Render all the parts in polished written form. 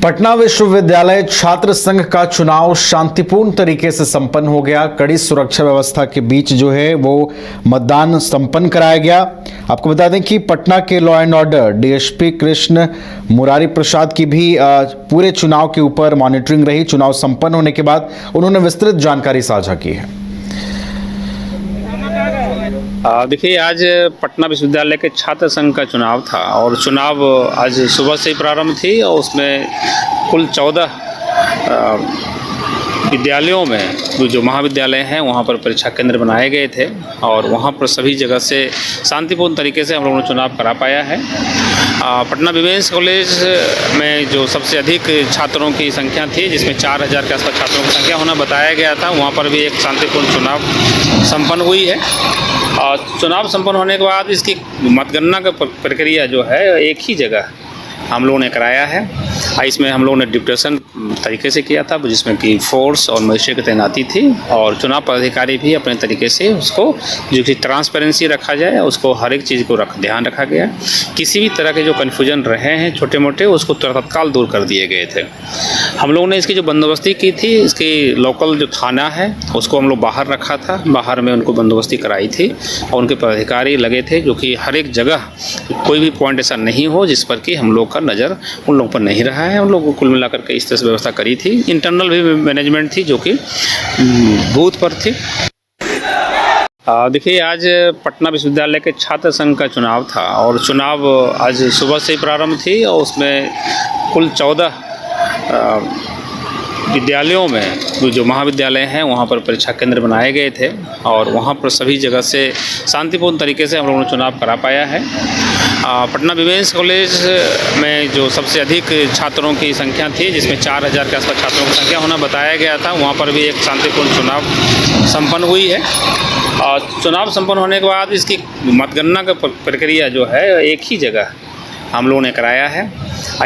पटना विश्वविद्यालय छात्र संघ का चुनाव शांतिपूर्ण तरीके से संपन्न हो गया। कड़ी सुरक्षा व्यवस्था के बीच जो है वो मतदान संपन्न कराया गया। आपको बता दें कि पटना के law and order DSP Krishna Murari Prasad की भी पूरे चुनाव के ऊपर मॉनिटरिंग रही। चुनाव संपन्न होने के बाद उन्होंने विस्तृत जानकारी साझा की है। देखिए, आज पटना विश्वविद्यालय के छात्र संघ का चुनाव था और चुनाव आज सुबह से ही प्रारंभ थी और उसमें कुल 14 विद्यालयों में जो महाविद्यालय हैं वहाँ पर परीक्षा केंद्र बनाए गए थे और वहाँ पर सभी जगह से शांतिपूर्ण तरीके से हम लोगों ने चुनाव करा पाया है। पटना विमेंस कॉलेज में जो सबसे अधिक छात्रों की संख्या थी, जिसमें 4000 के आसपास छात्रों की संख्या होना बताया गया था, वहाँ पर भी एक शांतिपूर्ण चुनाव संपन्न हुई है। और चुनाव संपन्न होने के बाद इसकी मतगणना का प्रक्रिया जो है एक ही जगह हम लोगों ने कराया है। इसमें हम लोगों ने डिप्यूटेशन तरीके से किया था, जिसमें कि फोर्स और मजिस्ट्रेट की तैनाती थी और चुनाव पदाधिकारी भी अपने तरीके से उसको जो कि ट्रांसपेरेंसी रखा जाए, उसको हर एक चीज़ को ध्यान रखा गया। किसी भी तरह के जो कन्फ्यूजन रहे हैं छोटे मोटे, उसको तत्काल दूर कर दिए गए थे। हम लोगों ने इसकी जो बंदोबस्ती की थी, इसकी लोकल जो थाना है उसको हम लोग बाहर रखा था, बाहर में उनको बंदोबस्ती कराई थी और उनके पदाधिकारी लगे थे जो कि हर एक जगह कोई भी पॉइंट ऐसा नहीं हो जिस पर कि हम लोग का नज़र उन लोगों पर नहीं रहा है। उन लोगों को कुल मिलाकर के इस तरह से व्यवस्था करी थी। इंटरनल भी मैनेजमेंट थी जो कि बूथ पर थी। देखिए, आज पटना विश्वविद्यालय के छात्र संघ का चुनाव था और चुनाव आज सुबह से ही प्रारंभ थी और उसमें कुल 14 विद्यालयों में जो महाविद्यालय हैं वहाँ पर परीक्षा केंद्र बनाए गए थे और वहाँ पर सभी जगह से शांतिपूर्ण तरीके से हम लोगों ने चुनाव करा पाया है। पटना विमेंस कॉलेज में जो सबसे अधिक छात्रों की संख्या थी, जिसमें 4000 के आसपास छात्रों की संख्या होना बताया गया था, वहाँ पर भी एक शांतिपूर्ण चुनाव संपन्न हुई है। और चुनाव संपन्न होने के बाद इसकी मतगणना का प्रक्रिया जो है एक ही जगह हम लोगों ने कराया है।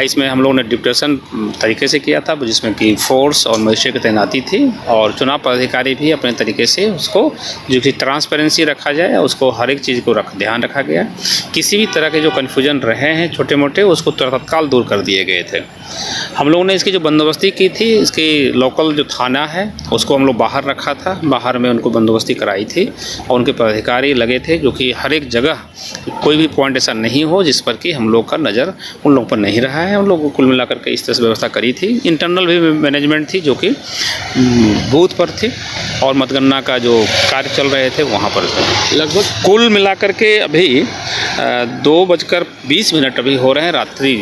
इसमें हम लोगों ने डिप्यूटेशन तरीके से किया था, जिसमें कि फोर्स और मजिस्ट्रेट की तैनाती थी और चुनाव पदाधिकारी भी अपने तरीके से उसको जो कि ट्रांसपेरेंसी रखा जाए, उसको हर एक चीज़ को ध्यान रखा गया। किसी भी तरह के जो कन्फ्यूजन रहे हैं छोटे मोटे, उसको तत्काल दूर कर दिए गए थे। हम लोगों ने इसकी जो बंदोबस्ती की थी, इसकी लोकल जो थाना है उसको हम लोग बाहर रखा था, बाहर में उनको बंदोबस्ती कराई थी और उनके पदाधिकारी लगे थे जो कि हर एक जगह कोई भी पॉइंट ऐसा नहीं हो जिस पर कि हम लोग का नज़र उन लोगों पर नहीं रहा है। उन लोगों को कुल मिलाकर के इस तरह से व्यवस्था करी थी। इंटरनल भी मैनेजमेंट थी जो कि बूथ पर थी और मतगणना का जो कार्य चल रहे थे वहाँ पर थे। लगभग कुल मिलाकर के अभी 2:20 अभी हो रहे हैं रात्रि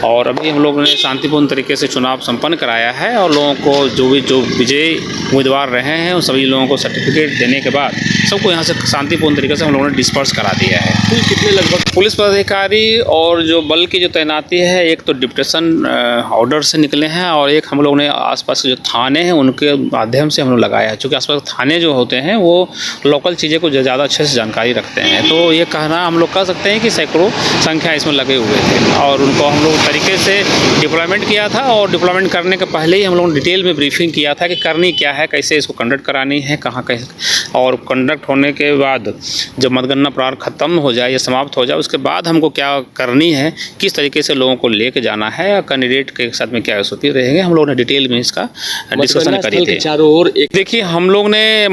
और अभी हम लोगों ने शांतिपूर्ण तरीके से चुनाव संपन्न कराया है और लोगों को जो विजयी उम्मीदवार रहे हैं उन सभी लोगों को सर्टिफिकेट देने के बाद सबको यहाँ से शांतिपूर्ण तरीके से हम लोगों ने डिस्पर्स करा दिया है। कुल कितने लगभग पुलिस पदाधिकारी और जो बल की जो तैनाती है, एक तो डिप्यूटेशन ऑर्डर से निकले हैं और एक हम लोगों ने आसपास के जो थाने हैं उनके माध्यम से हम लोग लगाया है। चूँकि आसपास थाने जो होते हैं वो लोकल चीज़ें को ज़्यादा अच्छे से जानकारी रखते हैं, तो ये कहना हम लोग कह सकते हैं कि सैकड़ों संख्या इसमें लगे हुए थे और उनको हम लोग तरीके से डिप्लॉयमेंट किया था और डिप्लॉयमेंट करने के पहले ही हम लोगों ने डिटेल में ब्रीफिंग किया था कि करनी क्या है, कैसे इसको कंडक्ट करानी है, कहाँ कैसे, और कंडक्ट होने के बाद जब मतगणना प्रारंभ खत्म हो जाए या समाप्त हो जाए उसके बाद हमको क्या करनी है, किस तरीके से लोगों को लेके जाना है और कैंडिडेट के साथ में क्या एसओपी रहेंगे, हम लोगों ने डिटेल में इसका डिस्कशन करी थी। चारों ओर देखिए, हम लोग ने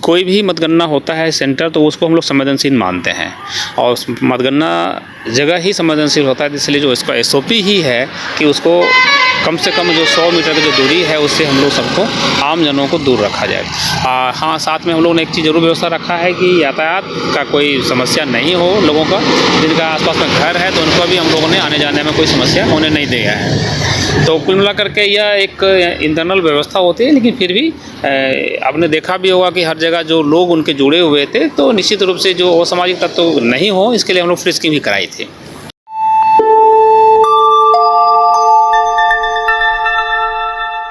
कोई भी मतगणना होता है सेंटर तो उसको हम लोग संवेदनशील मानते हैं और मतगणना जगह ही संवेदनशील होता है, इसलिए जो इसका एसओपी ही है कि उसको कम से कम जो 100 मीटर की जो दूरी है उससे हम लोग सबको आम जनों को दूर रखा जाए। हाँ, साथ में हम लोगों ने एक चीज़ जरूर व्यवस्था रखा है कि यातायात का कोई समस्या नहीं हो। लोगों का जिनका आसपास में घर है तो उनको भी हम लोगों ने आने जाने में कोई समस्या होने नहीं दिया है। तो कुल मिलाकर के यह एक इंटरनल व्यवस्था होती है, लेकिन फिर भी आपने देखा भी होगा कि हर जगह जो लोग उनके जुड़े हुए थे, तो निश्चित रूप से जो असामाजिक तत्व नहीं हो इसके लिए हम लोग फ्रिस्किंग भी कराई थी।